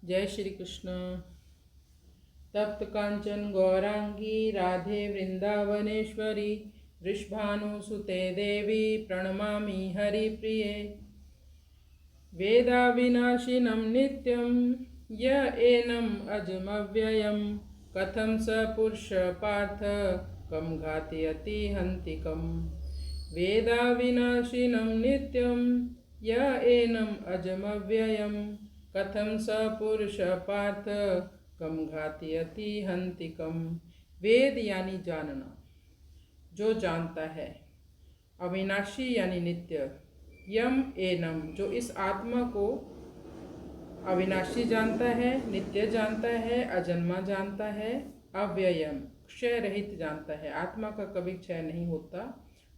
जय श्री कृष्ण। तप्त कांचन गौरांगी राधे वृंदावनेश्वरी वृषभानुसुते देवी प्रणमामि हरिप्रिये। वेदाविनाशिनं नित्यं य एनम् अजमव्ययं कथं स पुरुष पार्थ कं घातयति हन्तिकम्। वेदाविनाशिनं नित्यं य एनम् अजमव्ययं कथं स पुरुष पार्थ कं घातयति हन्तिकम्। वेद यानी जानना, जो जानता है। अविनाशी यानी नित्य। यम एनम, जो इस आत्मा को अविनाशी जानता है, नित्य जानता है, अजन्मा जानता है, अव्ययम क्षय रहित जानता है। आत्मा का कभी क्षय नहीं होता।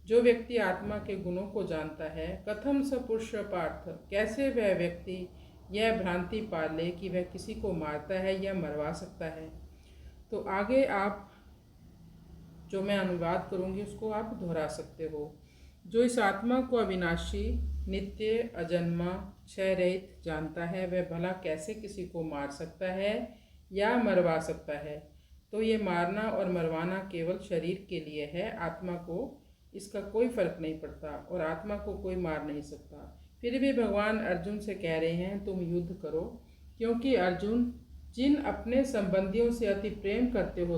जो व्यक्ति आत्मा के गुणों को जानता है, कथम स पुरुष पार्थ, कैसे वह व्यक्ति यह भ्रांति पाल ले कि वह किसी को मारता है या मरवा सकता है। तो आगे आप जो मैं अनुवाद करूँगी उसको आप दोहरा सकते हो। जो इस आत्मा को अविनाशी, नित्य, अजन्मा, क्षय रहित जानता है, वह भला कैसे किसी को मार सकता है या मरवा सकता है। तो ये मारना और मरवाना केवल शरीर के लिए है। आत्मा को इसका कोई फर्क नहीं पड़ता और आत्मा को कोई मार नहीं सकता। फिर भी भगवान अर्जुन से कह रहे हैं तुम युद्ध करो, क्योंकि अर्जुन, जिन अपने संबंधियों से अति प्रेम करते हो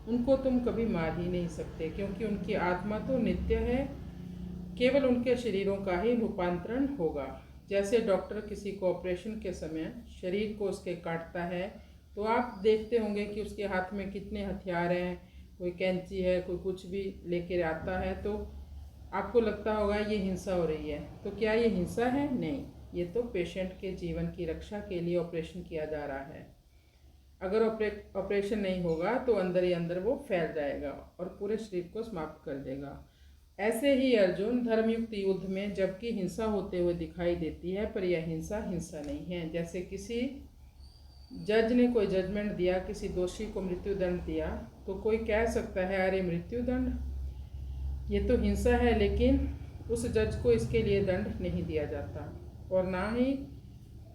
उनको तुम कभी मार ही नहीं सकते, क्योंकि उनकी आत्मा तो नित्य है। केवल उनके शरीरों का ही रूपांतरण होगा। जैसे डॉक्टर किसी को ऑपरेशन के समय शरीर को उसके काटता है तो आप देखते होंगे कि उसके हाथ में कितने हथियार हैं, कोई कैंची है, कोई कुछ भी लेकर आता है, तो आपको लगता होगा ये हिंसा हो रही है। तो क्या ये हिंसा है? नहीं, ये तो पेशेंट के जीवन की रक्षा के लिए ऑपरेशन किया जा रहा है। अगर ऑपरेशन नहीं होगा तो अंदर ही अंदर वो फैल जाएगा और पूरे शरीर को समाप्त कर देगा। ऐसे ही अर्जुन धर्मयुक्त युद्ध में जबकि हिंसा होते हुए दिखाई देती है, पर यह हिंसा नहीं है। जैसे किसी जज ने कोई जजमेंट दिया, किसी दोषी को मृत्युदंड दिया, तो कोई कह सकता है अरे मृत्युदंड, ये तो हिंसा है, लेकिन उस जज को इसके लिए दंड नहीं दिया जाता और ना ही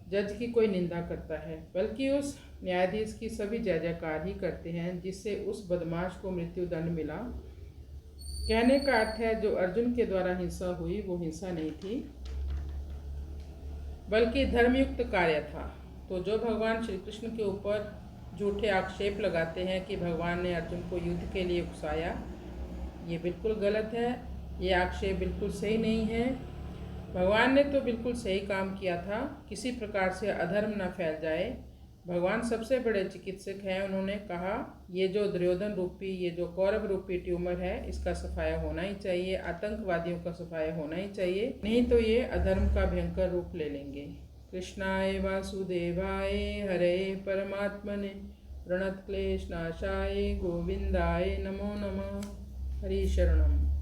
जज की कोई निंदा करता है, बल्कि उस न्यायाधीश की सभी जय जयकार ही करते हैं जिससे उस बदमाश को मृत्युदंड मिला। कहने का अर्थ है जो अर्जुन के द्वारा हिंसा हुई वो हिंसा नहीं थी, बल्कि धर्मयुक्त कार्य था। तो जो भगवान श्री कृष्ण के ऊपर झूठे आक्षेप लगाते हैं कि भगवान ने अर्जुन को युद्ध के लिए उकसाया, ये बिल्कुल गलत है। ये आक्षेप बिल्कुल सही नहीं है। भगवान ने तो बिल्कुल सही काम किया था, किसी प्रकार से अधर्म न फैल जाए। भगवान सबसे बड़े चिकित्सक हैं। उन्होंने कहा ये जो दुर्योधन रूपी, ये जो कौरव रूपी ट्यूमर है, इसका सफाया होना ही चाहिए, आतंकवादियों का सफाया होना ही चाहिए, नहीं तो ये अधर्म का भयंकर रूप ले लेंगे। कृष्णाय वासुदेवाय हरे परमात्मने प्रणत क्लेश नाशाय गोविंदाय नमो नमः। हरि शरणम।